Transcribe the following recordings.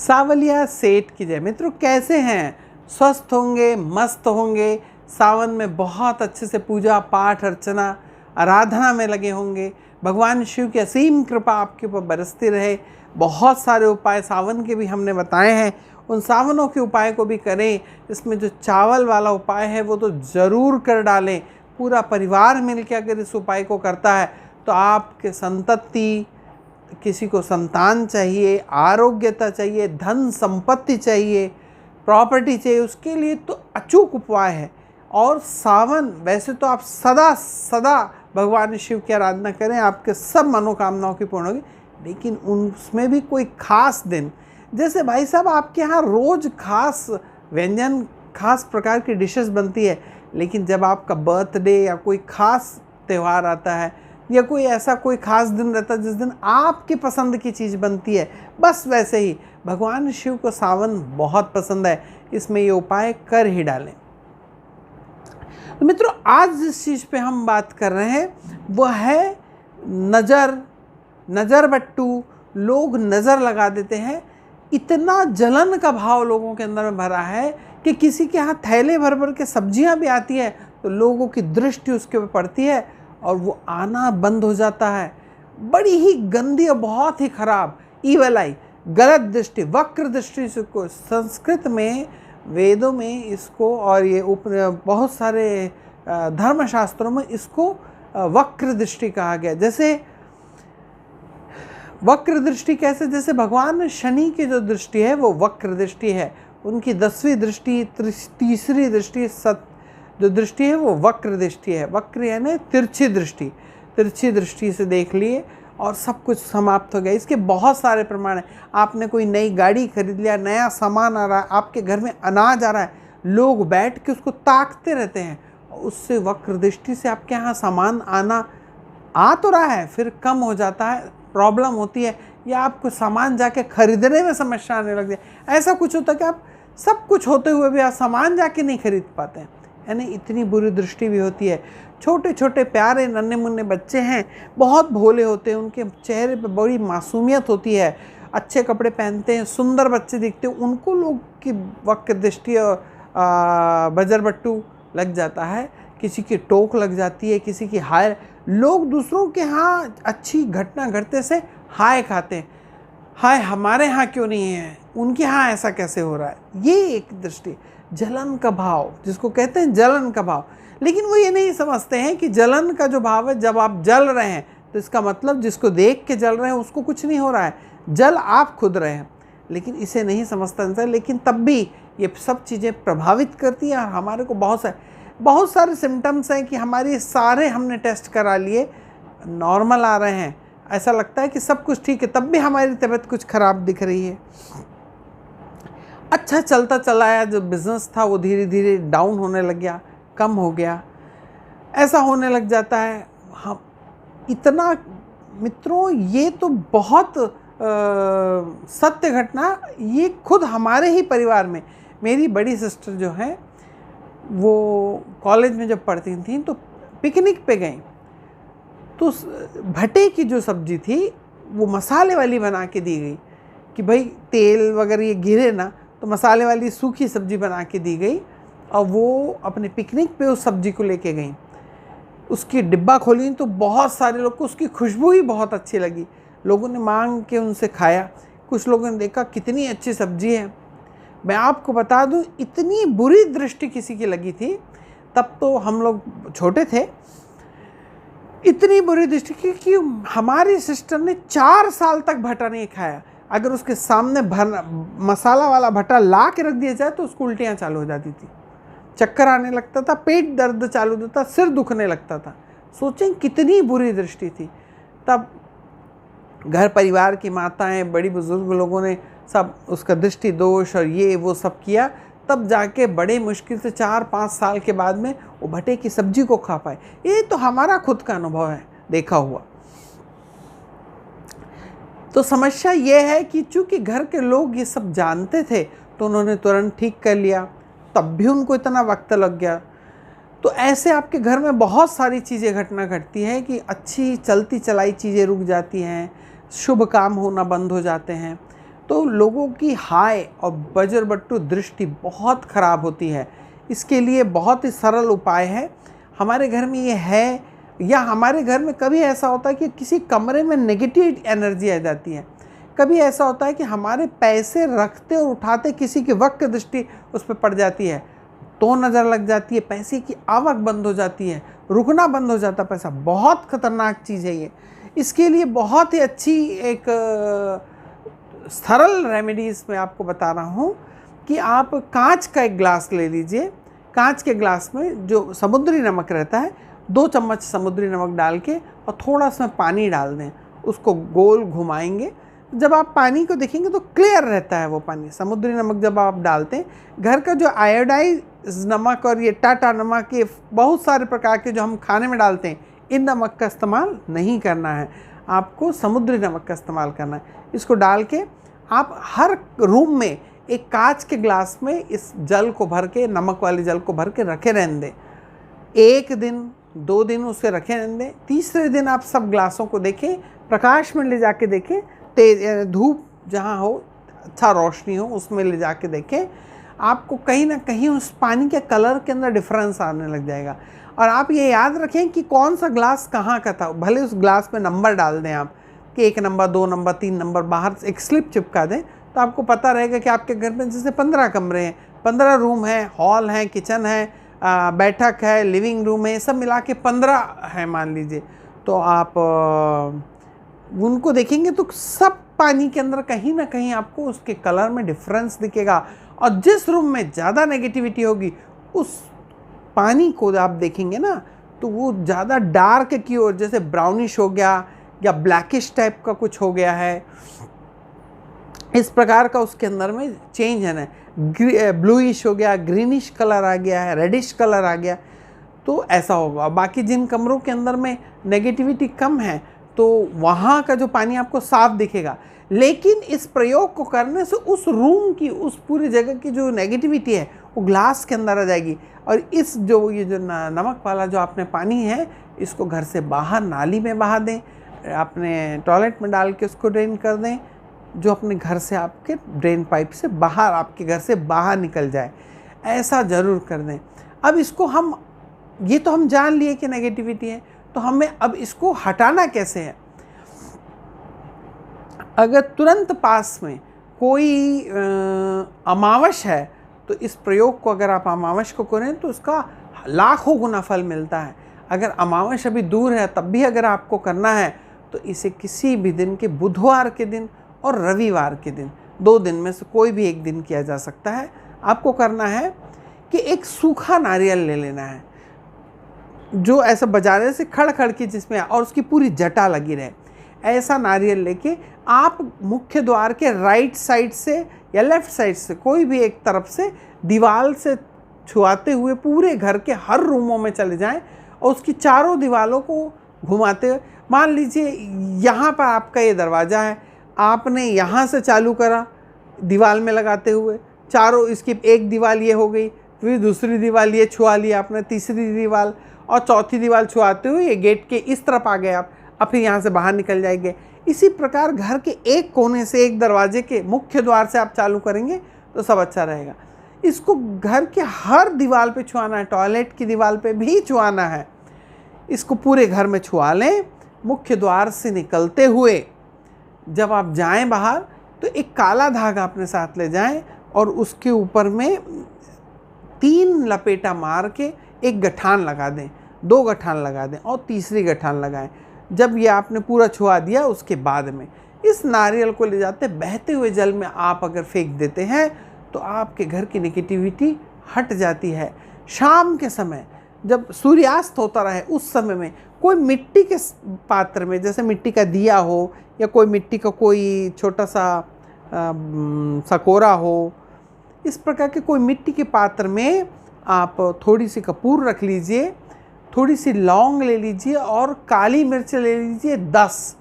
सावलिया सेठ की जय। मित्रों, कैसे हैं? स्वस्थ होंगे, मस्त होंगे, सावन में बहुत अच्छे से पूजा पाठ अर्चना आराधना में लगे होंगे। भगवान शिव की असीम कृपा आपके ऊपर बरसती रहे। बहुत सारे उपाय सावन के भी हमने बताए हैं, उन सावनों के उपाय को भी करें। इसमें जो चावल वाला उपाय है वो तो ज़रूर कर डालें। पूरा परिवार मिलकर अगर इस उपाय को करता है तो आपके संतति, किसी को संतान चाहिए, आरोग्यता चाहिए, धन संपत्ति चाहिए, प्रॉपर्टी चाहिए, उसके लिए तो अचूक उपाय है। और सावन, वैसे तो आप सदा सदा भगवान शिव की आराधना करें, आपके सब मनोकामनाओं की पूर्ण होगी। लेकिन उसमें भी कोई खास दिन, जैसे भाई साहब आपके यहाँ रोज़ खास व्यंजन, खास प्रकार की डिशेस बनती है, लेकिन जब आपका बर्थडे या कोई खास त्यौहार आता है या कोई ऐसा कोई खास दिन रहता है जिस दिन आपकी पसंद की चीज़ बनती है, बस वैसे ही भगवान शिव को सावन बहुत पसंद है। इसमें ये उपाय कर ही डालें। तो मित्रों, आज जिस चीज़ पे हम बात कर रहे हैं वह है नज़र बट्टू। लोग नज़र लगा देते हैं। इतना जलन का भाव लोगों के अंदर में भरा है कि किसी के यहाँ थैले भर भर के सब्जियां भी आती है तो लोगों की दृष्टि उसके ऊपर पड़ती है और वो आना बंद हो जाता है। बड़ी ही गंदी और बहुत ही खराब ईवल आई, गलत दृष्टि, वक्र दृष्टि को संस्कृत में, वेदों में इसको, और ये बहुत सारे धर्मशास्त्रों में इसको वक्र दृष्टि कहा गया। जैसे वक्र दृष्टि कैसे? जैसे भगवान शनि की जो दृष्टि है वो वक्र दृष्टि है। उनकी 10वीं दृष्टि, तीसरी दृष्टि, जो दृष्टि है वो वक्र दृष्टि है। वक्र यानी तिरछी दृष्टि। तिरछी दृष्टि से देख लिए और सब कुछ समाप्त हो गया। इसके बहुत सारे प्रमाण हैं। आपने कोई नई गाड़ी खरीद लिया, नया सामान आ रहा है, आपके घर में अनाज आ रहा है, लोग बैठ के उसको ताकते रहते हैं। उससे वक्र दृष्टि से आपके यहाँ सामान आ तो रहा है, फिर कम हो जाता है, प्रॉब्लम होती है, या आपको सामान जाके खरीदने में समस्या आने लग जाए। ऐसा कुछ होता है कि आप सब कुछ होते हुए भी आप सामान जाके नहीं खरीद पाते हैं। यानी इतनी बुरी दृष्टि भी होती है। छोटे छोटे प्यारे नन्हे मुन्ने बच्चे हैं, बहुत भोले होते हैं, उनके चेहरे पे बड़ी मासूमियत होती है, अच्छे कपड़े पहनते हैं, सुंदर बच्चे दिखते हैं, उनको लोग की वक्र दृष्टि और बजरबट्टू लग जाता है। किसी की टोक लग जाती है, किसी की हाय। लोग दूसरों के यहाँ अच्छी घटना घटते से हाय खाते हैं, हाय हमारे यहाँ क्यों नहीं है, उनके यहाँ ऐसा कैसे हो रहा है। ये एक दृष्टि, जलन का भाव, जिसको कहते हैं जलन का भाव। लेकिन वो ये नहीं समझते हैं कि जलन का जो भाव है, जब आप जल रहे हैं तो इसका मतलब जिसको देख के जल रहे हैं उसको कुछ नहीं हो रहा है, जल आप खुद रहे हैं। लेकिन इसे नहीं समझता इंसान। लेकिन तब भी ये सब चीज़ें प्रभावित करती हैं। हमारे को बहुत सारे सिम्टम्स हैं कि हमारे सारे हमने टेस्ट करा लिए, नॉर्मल आ रहे हैं, ऐसा लगता है कि सब कुछ ठीक है, तब भी हमारी तबीयत कुछ ख़राब दिख रही है। अच्छा चलता चला आया, जो बिज़नेस था वो धीरे धीरे डाउन होने लग गया, कम हो गया, ऐसा होने लग जाता है। हाँ, इतना मित्रों, ये तो बहुत सत्य घटना, ये खुद हमारे ही परिवार में। मेरी बड़ी सिस्टर जो है वो कॉलेज में जब पढ़ती थी तो पिकनिक पे गई, तो भटे की जो सब्ज़ी थी वो मसाले वाली बना के दी गई कि भाई तेल वगैरह ये गिरे ना, तो मसाले वाली सूखी सब्ज़ी बना के दी गई। और वो अपने पिकनिक पे उस सब्ज़ी को लेके गई। उसकी डिब्बा खोली तो बहुत सारे लोग को उसकी खुशबू ही बहुत अच्छी लगी। लोगों ने मांग के उनसे खाया। कुछ लोगों ने देखा कितनी अच्छी सब्ज़ी है। मैं आपको बता दूं, इतनी बुरी दृष्टि किसी की लगी थी, तब तो हम लोग छोटे थे, इतनी बुरी दृष्टि कि हमारी सिस्टर ने 4 साल तक भटा नहीं खाया। अगर उसके सामने मसाला वाला भटा ला के रख दिया जाए तो उसको उल्टियाँ चालू हो जाती थी, चक्कर आने लगता था, पेट दर्द चालू होता, सिर दुखने लगता था। सोचें कितनी बुरी दृष्टि थी। तब घर परिवार की माताएं, बड़ी बुजुर्ग लोगों ने सब उसका दृष्टि दोष और ये वो सब किया, तब जाके बड़े मुश्किल से 4-5 साल के बाद में वो भटे की सब्जी को खा पाए। ये तो हमारा खुद का अनुभव है, देखा हुआ। तो समस्या ये है कि चूंकि घर के लोग ये सब जानते थे तो उन्होंने तुरंत ठीक कर लिया, तब भी उनको इतना वक्त लग गया। तो ऐसे आपके घर में बहुत सारी चीज़ें घटना घटती है कि अच्छी चलती चलाई चीज़ें रुक जाती हैं, शुभ काम होना बंद हो जाते हैं। तो लोगों की हाय और बजरबट्टू दृष्टि बहुत ख़राब होती है। इसके लिए बहुत ही सरल उपाय है। हमारे घर में ये है, या हमारे घर में कभी ऐसा होता है कि किसी कमरे में नेगेटिव एनर्जी आ जाती है। कभी ऐसा होता है कि हमारे पैसे रखते और उठाते किसी की वक्र दृष्टि उस पर पड़ जाती है, तो नज़र लग जाती है, पैसे की आवक बंद हो जाती है, रुकना बंद हो जाता है पैसा। बहुत खतरनाक चीज़ है ये। इसके लिए बहुत ही अच्छी एक सरल रेमेडीज़ मैं आपको बता रहा हूँ कि आप कांच का एक ग्लास ले लीजिए। कांच के ग्लास में जो समुद्री नमक रहता है, 2 चम्मच समुद्री नमक डाल के और थोड़ा सा पानी डाल दें, उसको गोल घुमाएंगे। जब आप पानी को देखेंगे तो क्लियर रहता है वो पानी। समुद्री नमक जब आप डालते हैं, घर का जो आयोडाइज नमक और ये टाटा नमक, ये बहुत सारे प्रकार के जो हम खाने में डालते हैं, इन नमक का इस्तेमाल नहीं करना है, आपको समुद्री नमक का इस्तेमाल करना है। इसको डाल के आप हर रूम में एक कांच के ग्लास में इस जल को भर के, नमक वाले जल को भर के रखे रहने दें। 1 दिन 2 दिन उसे रखे रहने दें। तीसरे दिन आप सब ग्लासों को देखें, प्रकाश में ले जाके देखें, तेज धूप जहाँ हो, अच्छा रोशनी हो, उसमें ले जाके देखें। आपको कहीं ना कहीं उस पानी के कलर के अंदर डिफरेंस आने लग जाएगा। और आप ये याद रखें कि कौन सा ग्लास कहाँ का था। भले उस ग्लास में नंबर डाल दें आप कि 1 नंबर, 2 नंबर, 3 नंबर, बाहर एक स्लिप चिपका दें, तो आपको पता रहेगा कि आपके घर में जैसे 15 कमरे हैं, 15 रूम हैं, हॉल है, किचन है, बैठक है, लिविंग रूम है, सब मिला के 15 है मान लीजिए। तो आप उनको देखेंगे तो सब पानी के अंदर कहीं ना कहीं आपको उसके कलर में डिफरेंस दिखेगा। और जिस रूम में ज़्यादा नेगेटिविटी होगी, उस पानी को आप देखेंगे ना, तो वो ज़्यादा डार्क की ओर, जैसे ब्राउनिश हो गया या ब्लैकिश टाइप का कुछ हो गया है, इस प्रकार का उसके अंदर में चेंज है ना। ब्लूइश हो गया, ग्रीनिश कलर आ गया है, रेडिश कलर आ गया, तो ऐसा होगा। बाकी जिन कमरों के अंदर में नेगेटिविटी कम है, तो वहाँ का जो पानी आपको साफ दिखेगा। लेकिन इस प्रयोग को करने से उस रूम की, उस पूरी जगह की जो नेगेटिविटी है, वो ग्लास के अंदर आ जाएगी। और इस जो ये जो नमक वाला जो आपने पानी है, इसको घर से बाहर नाली में बहा दें, अपने टॉयलेट में डाल के उसको ड्रेन कर दें, जो अपने घर से आपके ड्रेन पाइप से बाहर, आपके घर से बाहर निकल जाए। ऐसा ज़रूर कर दें। अब इसको हम, ये तो हम जान लिए कि नेगेटिविटी है, तो हमें अब इसको हटाना कैसे है। अगर तुरंत पास में कोई अमावस है, तो इस प्रयोग को अगर आप अमावस को करें तो उसका लाखों गुना फल मिलता है। अगर अमावस अभी दूर है, तब भी अगर आपको करना है, तो इसे किसी भी दिन के, बुधवार के दिन और रविवार के दिन, 2 दिन में से कोई भी एक दिन किया जा सकता है। आपको करना है कि एक सूखा नारियल ले लेना है, जो ऐसा बजाने से खड़ की जिसमें, और उसकी पूरी जटा लगी रहे। ऐसा नारियल लेके आप मुख्य द्वार के राइट साइड से या लेफ्ट साइड से, कोई भी एक तरफ से, दीवार से छुआते हुए पूरे घर के हर रूमों में चले जाएं और उसकी चारों दीवारों को घुमाते हुए, मान लीजिए यहाँ पर आपका ये दरवाज़ा है, आपने यहाँ से चालू करा दीवार में लगाते हुए, चारों, इसकी एक दीवार ये हो गई, फिर दूसरी दीवार ये छुआ लिया आपने, तीसरी दीवार और चौथी दीवार छुआते हुए ये गेट के इस तरफ आ गए आप, अब फिर यहाँ से बाहर निकल जाएंगे। इसी प्रकार घर के एक कोने से, एक दरवाजे के मुख्य द्वार से आप चालू करेंगे तो सब अच्छा रहेगा। इसको घर के हर दीवार पे छुआना है, टॉयलेट की दीवार पे भी छुआना है। इसको पूरे घर में छुआ लें। मुख्य द्वार से निकलते हुए जब आप जाएं बाहर, तो एक काला धागा अपने साथ ले जाएं और उसके ऊपर में 3 लपेटा मार के एक गठान लगा दें, 2 गठान लगा दें और तीसरी गठान लगाएं। जब ये आपने पूरा छुआ दिया, उसके बाद में इस नारियल को ले जाते बहते हुए जल में आप अगर फेंक देते हैं, तो आपके घर की नेगेटिविटी हट जाती है। शाम के समय जब सूर्यास्त होता रहे, उस समय में कोई मिट्टी के पात्र में, जैसे मिट्टी का दिया हो या कोई मिट्टी का कोई छोटा सा सकोरा हो, इस प्रकार के कोई मिट्टी के पात्र में आप थोड़ी सी कपूर रख लीजिए, थोड़ी सी लौंग ले लीजिए और काली मिर्च ले लीजिए 10।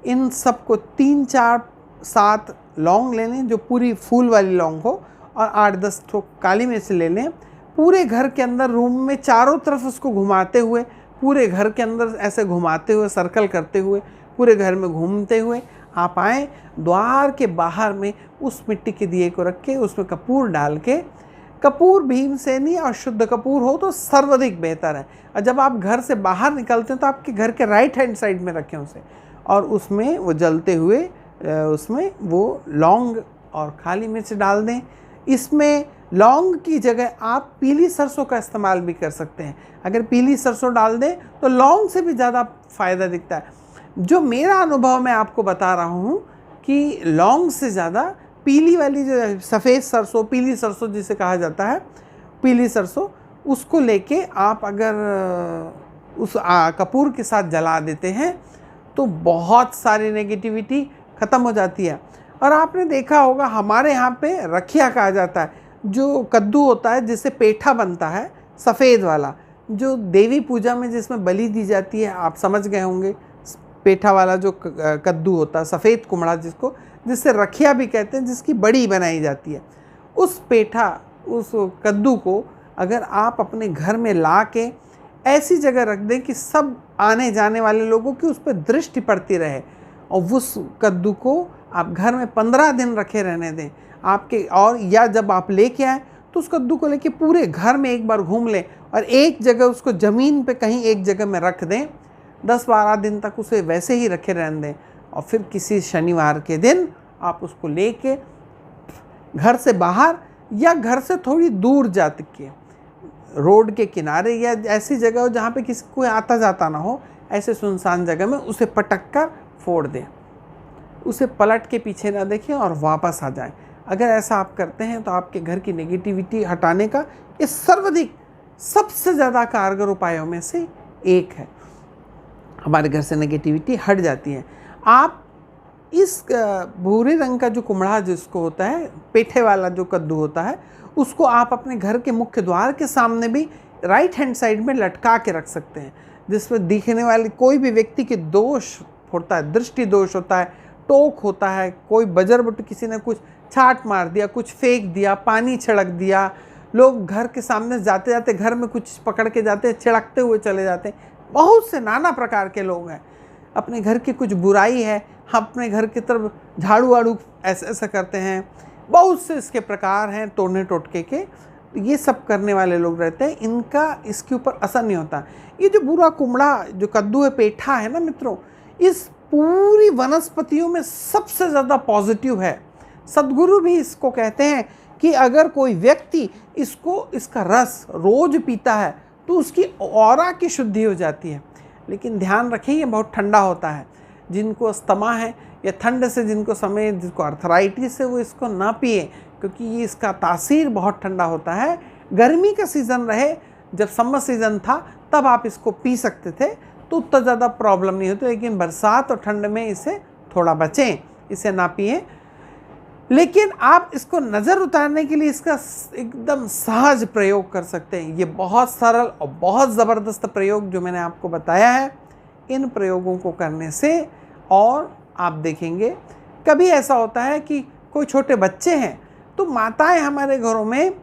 इन सबको 3, 4, 7 लौंग ले लें, जो पूरी फूल वाली लौंग हो, और 8-10 ठो काली मिर्च ले लें। पूरे घर के अंदर, रूम में चारों तरफ उसको घुमाते हुए, पूरे घर के अंदर ऐसे घुमाते हुए, सर्कल करते हुए, पूरे घर में घूमते हुए आप आएँ, द्वार के बाहर में उस मिट्टी के दिए को रख के उसमें कपूर डाल के, कपूर भीमसेनी और शुद्ध कपूर हो तो सर्वाधिक बेहतर है। और जब आप घर से बाहर निकलते हैं तो आपके घर के राइट हैंड साइड में रखें उसे, और उसमें वो जलते हुए उसमें वो लौंग और काली मिर्च डाल दें। इसमें लौंग की जगह आप पीली सरसों का इस्तेमाल भी कर सकते हैं। अगर पीली सरसों डाल दें तो लौंग से भी ज़्यादा फ़ायदा दिखता है। जो मेरा अनुभव मैं आपको बता रहा हूँ कि लौंग से ज़्यादा पीली वाली जो सफ़ेद सरसों, पीली सरसों जिसे कहा जाता है, पीली सरसों, उसको लेके आप अगर उस कपूर के साथ जला देते हैं तो बहुत सारी नेगेटिविटी ख़त्म हो जाती है। और आपने देखा होगा हमारे यहाँ पे रखिया कहा जाता है, जो कद्दू होता है जिससे पेठा बनता है, सफ़ेद वाला, जो देवी पूजा में जिसमें बलि दी जाती है, आप समझ गए होंगे। पेठा वाला जो कद्दू होता है, सफ़ेद कुमड़ा जिसको, जिससे रखिया भी कहते हैं, जिसकी बड़ी बनाई जाती है, उस पेठा, उस कद्दू को अगर आप अपने घर में ला के ऐसी जगह रख दें कि सब आने जाने वाले लोगों की उस पर दृष्टि पड़ती रहे, और उस कद्दू को आप घर में 15 दिन रखे रहने दें आपके, और या जब आप लेके आएँ तो उस कद्दू को लेके पूरे घर में एक बार घूम लें और एक जगह उसको ज़मीन पे कहीं एक जगह में रख दें। 10-12 दिन तक उसे वैसे ही रखे रहने दें, और फिर किसी शनिवार के दिन आप उसको लेके घर से बाहर या घर से थोड़ी दूर जा के रोड के किनारे या ऐसी जगह हो जहाँ पे किसी कोई आता जाता ना हो, ऐसे सुनसान जगह में उसे पटक कर फोड़ दें। उसे पलट के पीछे ना देखें और वापस आ जाएं। अगर ऐसा आप करते हैं तो आपके घर की नेगेटिविटी हटाने का ये सर्वाधिक सबसे ज़्यादा कारगर उपायों में से एक है। हमारे घर से नेगेटिविटी हट जाती है। आप इस भूरे रंग का जो कुम्हड़ा जिसको होता है, पेठे वाला जो कद्दू होता है, उसको आप अपने घर के मुख्य द्वार के सामने भी राइट हैंड साइड में लटका के रख सकते हैं, जिसमें दिखने वाले कोई भी व्यक्ति के दोष होता है, दृष्टि दोष होता है, टोक होता है, कोई बजर बट किसी ने कुछ छाट मार दिया, कुछ फेंक दिया, पानी छिड़क दिया, लोग घर के सामने जाते जाते घर में कुछ पकड़ के जाते, छिड़कते हुए चले जाते हैं। बहुत से नाना प्रकार के लोग हैं। अपने घर की कुछ बुराई है, हम अपने घर की तरफ झाड़ू वाड़ू ऐसा करते हैं। बहुत से इसके प्रकार हैं तोड़ने टोटके के, ये सब करने वाले लोग रहते हैं। इनका इसके ऊपर असर नहीं होता। ये जो बुरा कुम्हड़ा जो कद्दू है, पेठा है ना मित्रों, इस पूरी वनस्पतियों में सबसे ज़्यादा पॉजिटिव है। सद्गुरु भी इसको कहते हैं कि अगर कोई व्यक्ति इसका रस रोज पीता है तो उसकी ऑरा की शुद्धि हो जाती है। लेकिन ध्यान रखें, ये बहुत ठंडा होता है। जिनको अस्थमा है या ठंड से जिनको अर्थराइटिस है, वो इसको ना पिए, क्योंकि ये इसका तासीर बहुत ठंडा होता है। गर्मी का सीज़न रहे, जब समर सीज़न था तब आप इसको पी सकते थे तो उतना ज़्यादा प्रॉब्लम नहीं होती, लेकिन बरसात और ठंड में इसे थोड़ा बचें, इसे ना पिएं। लेकिन आप इसको नज़र उतारने के लिए इसका एकदम सहज प्रयोग कर सकते हैं। ये बहुत सरल और बहुत ज़बरदस्त प्रयोग जो मैंने आपको बताया है, इन प्रयोगों को करने से, और आप देखेंगे कभी ऐसा होता है कि कोई छोटे बच्चे हैं तो माताएं हमारे घरों में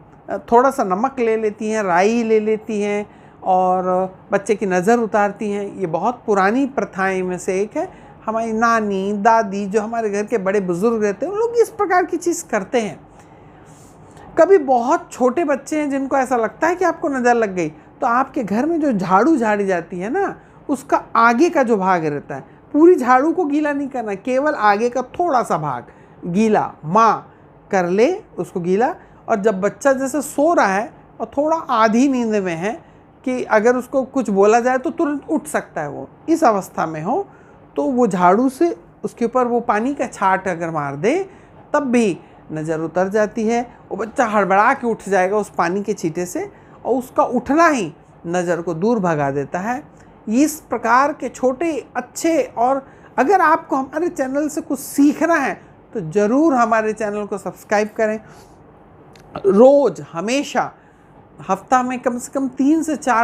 थोड़ा सा नमक ले लेती हैं, राई ले लेती हैं और बच्चे की नज़र उतारती हैं। ये बहुत पुरानी प्रथाएं में से एक है। हमारी नानी दादी जो हमारे घर के बड़े बुजुर्ग रहते हैं, उन लोग इस प्रकार की चीज़ करते हैं। कभी बहुत छोटे बच्चे हैं जिनको ऐसा लगता है कि आपको नज़र लग गई, तो आपके घर में जो झाड़ू झाड़ी जाती है ना, उसका आगे का जो भाग रहता है, पूरी झाड़ू को गीला नहीं करना, केवल आगे का थोड़ा सा भाग गीला, माँ कर ले उसको गीला। और जब बच्चा जैसे सो रहा है और थोड़ा आधी नींद में है कि अगर उसको कुछ बोला जाए तो तुरंत उठ सकता है, वो इस अवस्था में हो, तो वो झाड़ू से उसके ऊपर वो पानी का छाट अगर मार दे तब भी नज़र उतर जाती है। वो बच्चा हड़बड़ा के उठ जाएगा उस पानी के छींटे से, और उसका उठना ही नज़र को दूर भगा देता है। इस प्रकार के छोटे अच्छे, और अगर आपको हमारे चैनल से कुछ सीखना है तो ज़रूर हमारे चैनल को सब्सक्राइब करें। रोज़ हमेशा हफ्ता में कम से कम 3 से 4